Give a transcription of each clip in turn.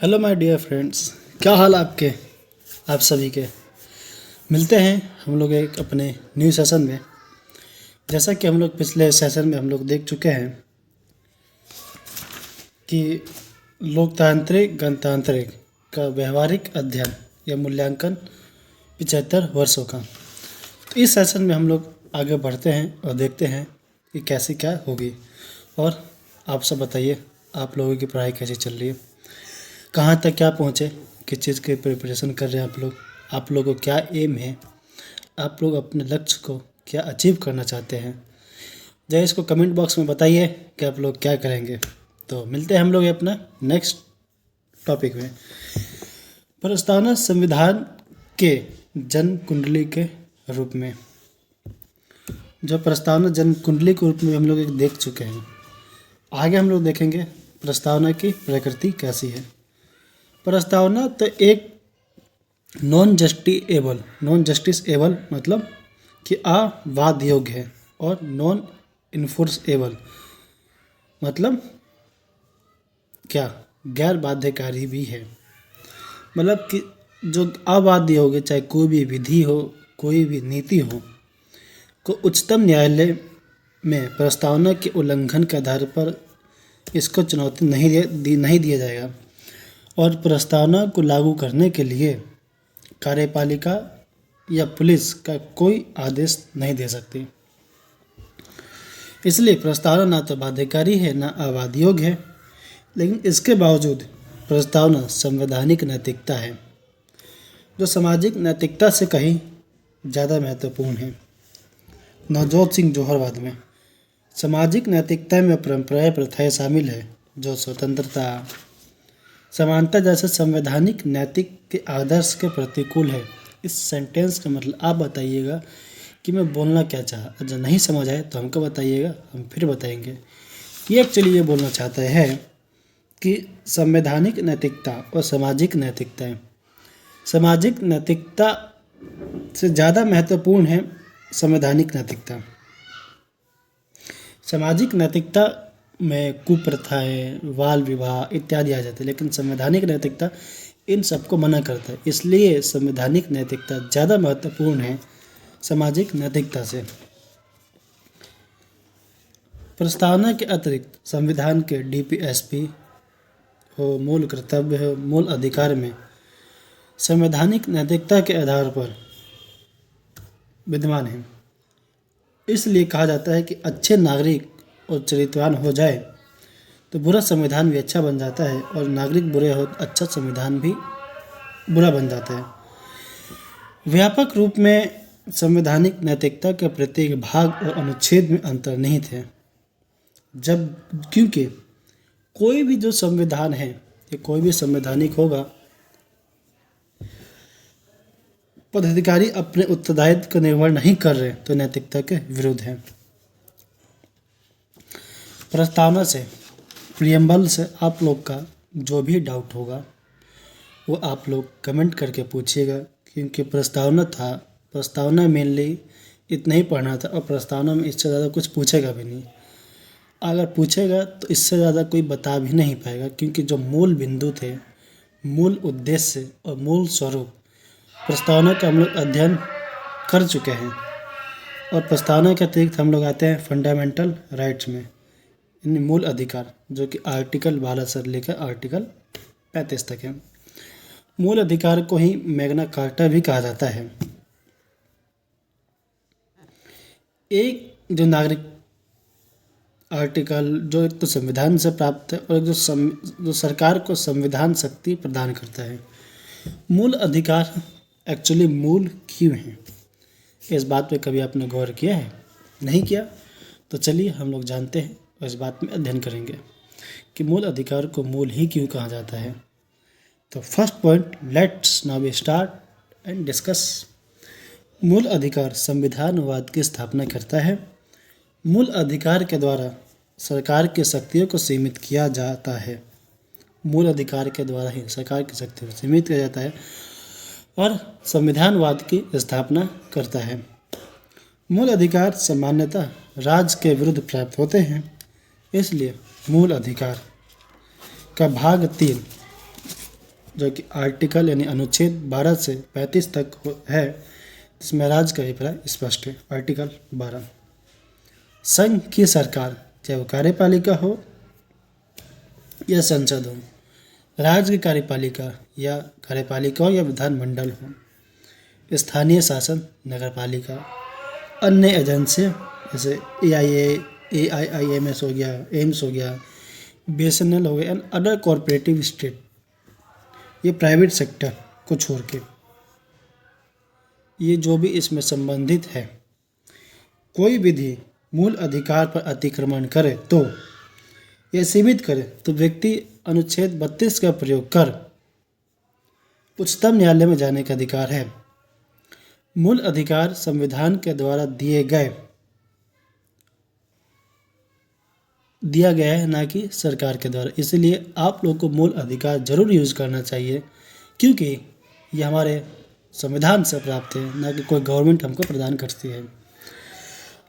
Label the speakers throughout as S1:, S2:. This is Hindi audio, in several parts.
S1: हेलो माय डियर फ्रेंड्स, क्या हाल आपके। आप सभी के मिलते हैं हम लोग एक अपने न्यू सेशन में। जैसा कि हम लोग पिछले सेशन में हम लोग देख चुके हैं कि लोकतांत्रिक गणतांत्रिक का व्यवहारिक अध्ययन या मूल्यांकन 75 वर्षों का। तो इस सेशन में हम लोग आगे बढ़ते हैं और देखते हैं कि कैसी क्या होगी। और आप सब बताइए, आप लोगों की पढ़ाई कैसी चल रही है, कहाँ तक क्या पहुँचे, किस चीज़ की प्रिपरेशन कर रहे हैं आप लोगों को क्या एम है, आप लोग अपने लक्ष्य को क्या अचीव करना चाहते हैं। जय इसको कमेंट बॉक्स में बताइए कि आप लोग क्या करेंगे। तो मिलते हैं हम लोग अपना नेक्स्ट टॉपिक में। प्रस्तावना संविधान के जन्म कुंडली के रूप में। जो प्रस्तावना जन्म कुंडली के रूप में हम लोग एक देख चुके हैं। आगे हम लोग देखेंगे प्रस्तावना की प्रकृति कैसी है। प्रस्तावना तो एक नॉन जस्टिसेबल मतलब कि अवाद योग्य है, और नॉन इन्फोर्सेबल मतलब क्या, गैर बाध्यकारी भी है। मतलब कि जो अवाद योग्य, चाहे कोई भी विधि हो, कोई भी नीति हो, को उच्चतम न्यायालय में प्रस्तावना के उल्लंघन के आधार पर इसको चुनौती नहीं दिया जाएगा, और प्रस्तावना को लागू करने के लिए कार्यपालिका या पुलिस का कोई आदेश नहीं दे सकती। इसलिए प्रस्तावना ना तो बाध्यकारी है, ना अवाद योग्य है। लेकिन इसके बावजूद प्रस्तावना संवैधानिक नैतिकता है, जो सामाजिक नैतिकता से कहीं ज़्यादा महत्वपूर्ण है। नवजोत सिंह जोहरवाद में सामाजिक नैतिकता में परंपराएं प्रथाएं शामिल है, जो स्वतंत्रता समानता जैसे संवैधानिक नैतिक के आदर्श के प्रतिकूल है। इस सेंटेंस का मतलब आप बताइएगा कि मैं बोलना क्या चाहा। अगर नहीं समझ आए तो हमको बताइएगा, हम फिर बताएंगे। ये एक्चुअली ये बोलना चाहता है कि संवैधानिक नैतिकता और सामाजिक नैतिकता से ज़्यादा महत्वपूर्ण है संवैधानिक नैतिकता। सामाजिक नैतिकता में कुप्रथाएं, बाल विवाह इत्यादि आ जाते हैं, लेकिन संवैधानिक नैतिकता इन सबको मना करता है। इसलिए संवैधानिक नैतिकता ज़्यादा महत्वपूर्ण है सामाजिक नैतिकता से। प्रस्तावना के अतिरिक्त संविधान के डीपीएसपी हो, मूल कर्तव्य हो, मूल अधिकार में संवैधानिक नैतिकता के आधार पर विद्यमान है। इसलिए कहा जाता है कि अच्छे नागरिक और चरित्रवान हो जाए तो बुरा संविधान भी अच्छा बन जाता है, और नागरिक बुरे हो तो अच्छा संविधान भी बुरा बन जाता है। व्यापक रूप में संवैधानिक नैतिकता के प्रत्येक भाग और अनुच्छेद में अंतर्निहित है। क्योंकि कोई भी जो संविधान है या कोई भी संवैधानिक होगा, पदाधिकारी अपने उत्तरदायित्व का निर्वहन नहीं कर रहे तो नैतिकता के विरुद्ध है। प्रस्तावना से, प्रियम्बल से आप लोग का जो भी डाउट होगा वो आप लोग कमेंट करके पूछिएगा, क्योंकि प्रस्तावना मेनली इतना ही पढ़ना था, और प्रस्तावना में इससे ज़्यादा कुछ पूछेगा भी नहीं। अगर पूछेगा तो इससे ज़्यादा कोई बता भी नहीं पाएगा, क्योंकि जो मूल बिंदु थे, मूल उद्देश्य और मूल स्वरूप प्रस्तावना का हम लोग अध्ययन कर चुके हैं। और प्रस्तावना के अतिरिक्त हम लोग आते हैं फंडामेंटल राइट्स में, यानी मूल अधिकार, जो कि आर्टिकल 12 से लेकर आर्टिकल 35 तक है। मूल अधिकार को ही मैग्ना कार्टा भी कहा जाता है। एक जो नागरिक आर्टिकल जो एक तो संविधान से प्राप्त है, और एक जो सरकार को संविधान शक्ति प्रदान करता है। मूल अधिकार एक्चुअली मूल क्यों हैं, इस बात पे कभी आपने गौर किया है? नहीं किया तो चलिए हम लोग जानते हैं और इस बात में अध्ययन करेंगे कि मूल अधिकार को मूल ही क्यों कहा जाता है। तो first point, let's now we start and discuss. मूल अधिकार संविधानवाद की स्थापना करता है। मूल अधिकार के द्वारा सरकार की शक्तियों को सीमित किया जाता है। मूल अधिकार के द्वारा ही सरकार की शक्तियों को सीमित किया जाता है और संविधानवाद की स्थापना करता है। मूल अधिकार सामान्यतः राज्य के विरुद्ध प्राप्त होते हैं। इसलिए मूल अधिकार का भाग 3 जो कि आर्टिकल यानी अनुच्छेद 12 से 35 तक है, जिसमें राज्य का अभिप्राय स्पष्ट है। आर्टिकल 12, संघ की सरकार, चाहे वो कार्यपालिका हो या संसद हो, राज्य की कार्यपालिका या कार्यपालिका हो या विधानमंडल हो, स्थानीय शासन, नगरपालिका, अन्य एजेंसियाँ जैसे AIIMS हो गया, एम्स हो गया, BSNL हो गया एंड अदर कॉरपोरेटिव स्टेट, ये प्राइवेट सेक्टर को छोड़ के ये जो भी इसमें संबंधित है, कोई विधि मूल अधिकार पर अतिक्रमण करे तो या सीमित करे तो व्यक्ति अनुच्छेद 32 का प्रयोग कर उच्चतम न्यायालय में जाने का अधिकार है। मूल अधिकार संविधान के द्वारा दिया गया है, ना कि सरकार के द्वारा। इसलिए आप लोग को मूल अधिकार जरूर यूज़ करना चाहिए, क्योंकि ये हमारे संविधान से प्राप्त है, ना कि कोई गवर्नमेंट हमको प्रदान करती है।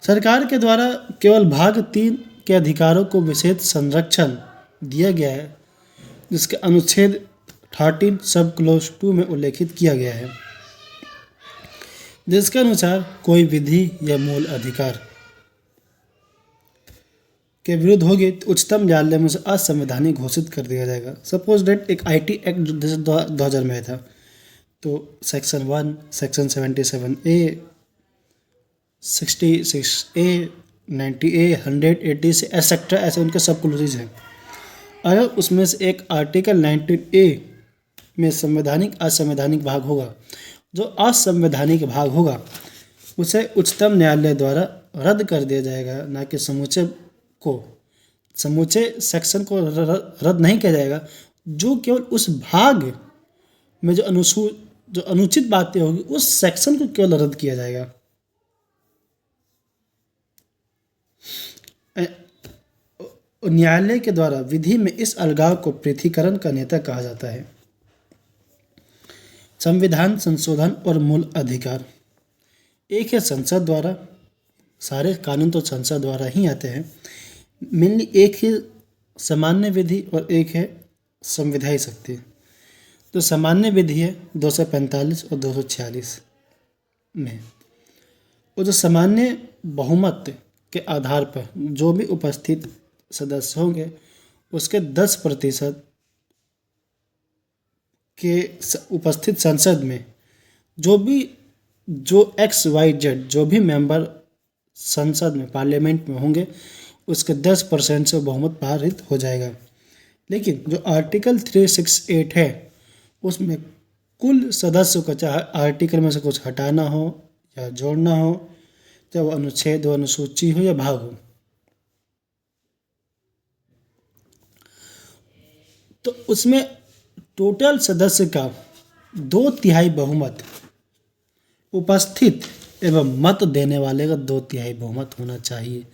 S1: सरकार के द्वारा केवल भाग 3 के अधिकारों को विशेष संरक्षण दिया गया है, जिसके अनुच्छेद 13 सब क्लोज 2 में उल्लेखित किया गया है, जिसके अनुसार कोई विधि या मूल अधिकार के विरुद्ध होगी तो उच्चतम न्यायालय में उसे असंवैधानिक घोषित कर दिया जाएगा। सपोज डेट एक IT एक्ट जैसे 2000 में था, तो section 1, section 77A, 66A, 90A, 100, से एक्सेट्रा ऐसे उनके सब क्लोजेज हैं। अगर उसमें से एक आर्टिकल 19A में संवैधानिक असंवैधानिक भाग होगा, जो असंवैधानिक भाग होगा उसे उच्चतम न्यायालय द्वारा रद्द कर दिया जाएगा, ना कि समूचे सेक्शन को रद्द नहीं किया जाएगा। जो केवल उस भाग में जो अनुचित बातें होगी उस सेक्शन को केवल रद्द किया जाएगा। न्यायालय के द्वारा विधि में इस अलगाव को पृथक्करण का नेता कहा जाता है। संविधान संशोधन और मूल अधिकार, एक है संसद द्वारा, सारे कानून तो संसद द्वारा ही आते हैं। मेनली एक ही सामान्य विधि और एक है संविधायी शक्ति। तो सामान्य विधि है 245 और 246 में, और जो सामान्य बहुमत के आधार पर जो भी उपस्थित सदस्य होंगे उसके 10% के उपस्थित संसद में जो XYZ जो भी मेंबर संसद में पार्लियामेंट में होंगे उसके 10% से बहुमत पारित हो जाएगा। लेकिन जो आर्टिकल 368 है उसमें कुल सदस्यों का, चाहे आर्टिकल में से कुछ हटाना हो या जोड़ना हो, चाहे वो अनुच्छेद हो, अनुसूची हो या भाग हो, तो उसमें टोटल सदस्य का 2/3 बहुमत उपस्थित एवं मत देने वाले का 2/3 बहुमत होना चाहिए,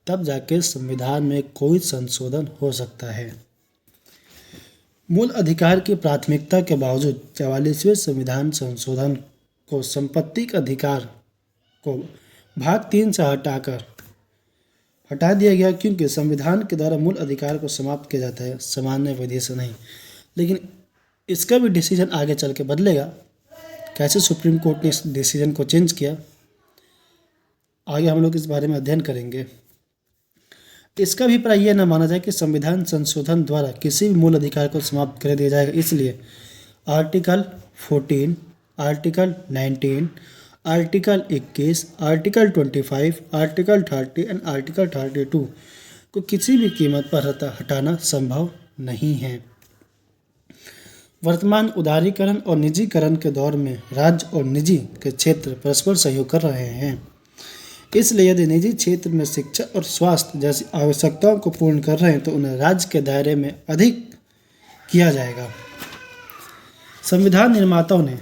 S1: तब जाके संविधान में कोई संशोधन हो सकता है। मूल अधिकार की प्राथमिकता के बावजूद 44वें संविधान संशोधन को संपत्तिक अधिकार को भाग 3 से हटा दिया गया, क्योंकि संविधान के द्वारा मूल अधिकार को समाप्त किया जाता है, सामान्य विधि से नहीं। लेकिन इसका भी डिसीजन आगे चल के बदलेगा। कैसे सुप्रीम कोर्ट ने इस डिसीजन को चेंज किया, आगे हम लोग इस बारे में अध्ययन करेंगे। इसका भी प्राय यह न माना जाए कि संविधान संशोधन द्वारा किसी भी मूल अधिकार को समाप्त कर दिया जाएगा। इसलिए article 14, article 19, article 21, article 25, article 30 and article 32 को किसी भी कीमत पर हटाना संभव नहीं है। वर्तमान उदारीकरण और निजीकरण के दौर में राज्य और निजी के क्षेत्र परस्पर सहयोग कर रहे हैं। इसलिए यदि निजी क्षेत्र में शिक्षा और स्वास्थ्य जैसी आवश्यकताओं को पूर्ण कर रहे हैं तो उन्हें राज्य के दायरे में अधिक किया जाएगा। संविधान निर्माताओं ने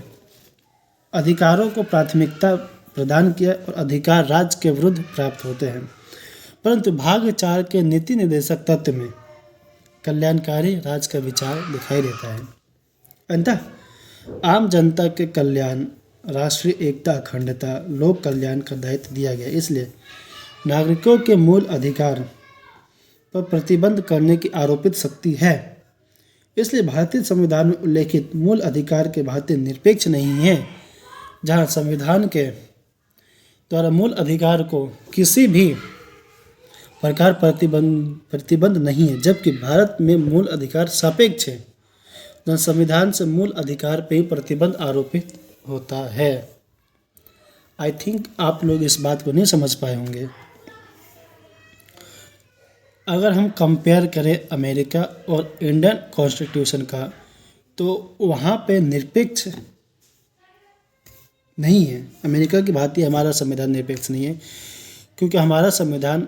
S1: अधिकारों को प्राथमिकता प्रदान किया और अधिकार राज्य के विरुद्ध प्राप्त होते हैं, परंतु भाग 4 के नीति निर्देशक तत्व में कल्याणकारी राज्य का विचार दिखाई देता है। अंततः आम जनता के कल्याण, राष्ट्रीय एकता, अखंडता, लोक कल्याण का दायित्व दिया गया। इसलिए नागरिकों के मूल अधिकार पर प्रतिबंध करने की आरोपित शक्ति है। इसलिए भारतीय संविधान में उल्लेखित मूल अधिकार के भारतीय निरपेक्ष नहीं है। जहाँ संविधान के द्वारा मूल अधिकार को किसी भी प्रकार प्रतिबंध नहीं है, जबकि भारत में मूल अधिकार सापेक्ष है, जहाँ संविधान से मूल अधिकार पे ही प्रतिबंध आरोपित होता है। आई थिंक आप लोग इस बात को नहीं समझ पाए होंगे। अगर हम कंपेयर करें अमेरिका और इंडियन कॉन्स्टिट्यूशन का, तो वहाँ पे निरपेक्ष नहीं है। अमेरिका की भांति हमारा संविधान निरपेक्ष नहीं है, क्योंकि हमारा संविधान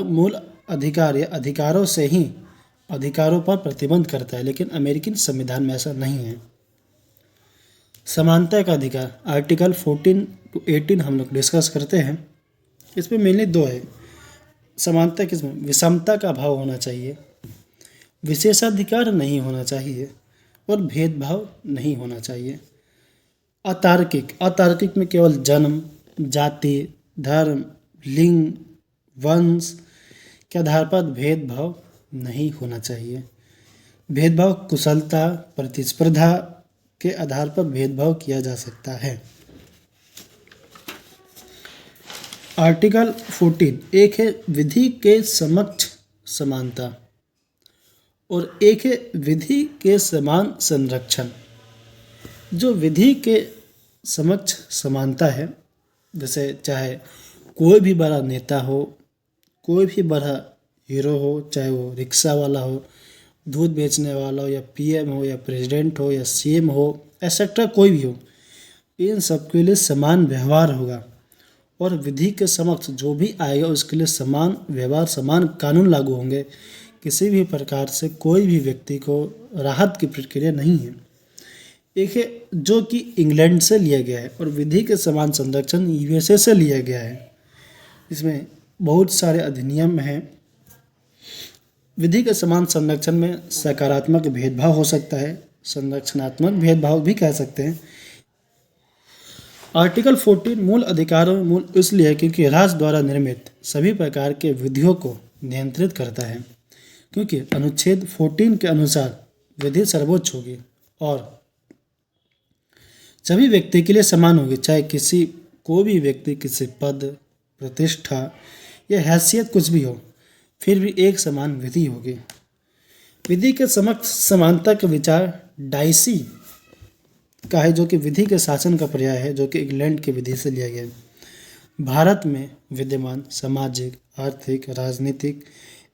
S1: मूल अधिकार या अधिकारों से ही अधिकारों पर प्रतिबंध करता है, लेकिन अमेरिकन संविधान में ऐसा नहीं है। समानता का अधिकार आर्टिकल 14 to 18 हम लोग डिस्कस करते हैं। इसमें मेनली दो है। समानता किसमें? विषमता का अभाव होना चाहिए, विशेषाधिकार नहीं होना चाहिए और भेदभाव नहीं होना चाहिए। अतार्किक में केवल जन्म, जाति, धर्म, लिंग, वंश के आधार पर भेदभाव नहीं होना चाहिए। भेदभाव कुशलता, प्रतिस्पर्धा के आधार पर भेदभाव किया जा सकता है। आर्टिकल 14 एक है विधि के समक्ष समानता और एक है विधि के समान संरक्षण। जो विधि के समक्ष समानता है, जैसे चाहे कोई भी बड़ा नेता हो, कोई भी बड़ा हीरो हो, चाहे वो रिक्शा वाला हो, दूध बेचने वाला हो, या पीएम हो, या प्रेसिडेंट हो, या सीएम हो, एक्सेट्रा कोई भी हो, इन सबके लिए समान व्यवहार होगा। और विधि के समक्ष जो भी आएगा उसके लिए समान व्यवहार, समान कानून लागू होंगे। किसी भी प्रकार से कोई भी व्यक्ति को राहत की प्रक्रिया नहीं है। एक है जो कि इंग्लैंड से लिया गया है, और विधि के समान संरक्षण यूएसए से लिया गया है। इसमें बहुत सारे अधिनियम हैं। विधि के समान संरक्षण में सकारात्मक भेदभाव हो सकता है, संरक्षणात्मक भेदभाव भी कह सकते हैं। आर्टिकल 14 मूल अधिकारों में मूल इसलिए है क्योंकि राष्ट्र द्वारा निर्मित सभी प्रकार के विधियों को नियंत्रित करता है, क्योंकि अनुच्छेद 14 के अनुसार विधि सर्वोच्च होगी और सभी व्यक्ति के लिए समान होगी, चाहे कोई भी व्यक्ति किसी पद, प्रतिष्ठा या हैसियत कुछ भी हो, फिर भी एक समान विधि होगी। विधि के समक्ष समानता का विचार डाइसी का है, जो कि विधि के शासन का पर्याय है, जो कि इंग्लैंड की विधि से लिया गया है। भारत में विद्यमान सामाजिक, आर्थिक, राजनीतिक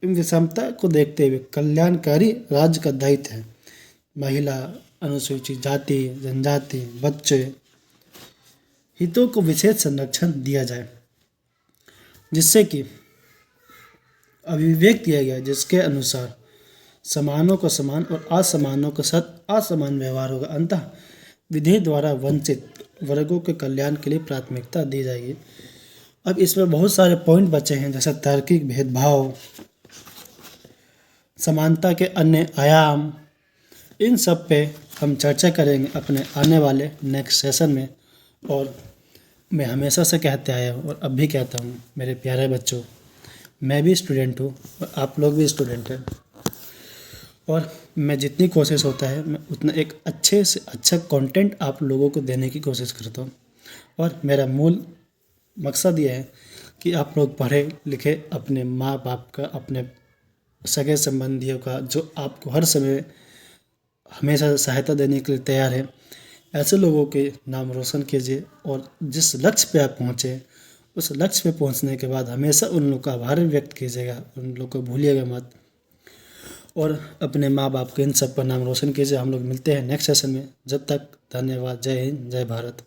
S1: एवं विषमता को देखते हुए कल्याणकारी राज्य का दायित्व है महिला, अनुसूचित जाति, जनजाति, बच्चे हितों को विशेष संरक्षण दिया जाए, जिससे कि अभिव्यक्त किया गया, जिसके अनुसार समानों को समान और असमानों के साथ असमान व्यवहार होगा। अंततः विधि द्वारा वंचित वर्गों के कल्याण के लिए प्राथमिकता दी जाएगी। अब इसमें बहुत सारे पॉइंट बचे हैं, जैसे तार्किक भेदभाव, समानता के अन्य आयाम, इन सब पे हम चर्चा करेंगे अपने आने वाले नेक्स्ट सेशन में। और मैं हमेशा से कहते आया हूँ और अब भी कहता हूँ, मेरे प्यारे बच्चों, मैं भी स्टूडेंट हूँ और आप लोग भी स्टूडेंट हैं, और मैं जितनी कोशिश होता है मैं उतना एक अच्छे से अच्छा कंटेंट आप लोगों को देने की कोशिश करता हूँ। और मेरा मूल मकसद ये है कि आप लोग पढ़े लिखे, अपने माँ बाप का, अपने सगे संबंधियों का, जो आपको हर समय हमेशा सहायता देने के लिए तैयार है, ऐसे लोगों के नाम रोशन कीजिए। और जिस लक्ष्य पे आप पहुँचे, उस लक्ष्य पे पहुँचने के बाद हमेशा उन लोग का आभार व्यक्त कीजिएगा, उन लोग को भूलिएगा मत, और अपने माँ बाप के इन सब का नाम रोशन कीजिए। हम लोग मिलते हैं नेक्स्ट सेशन में। जब तक धन्यवाद। जय हिंद, जय भारत।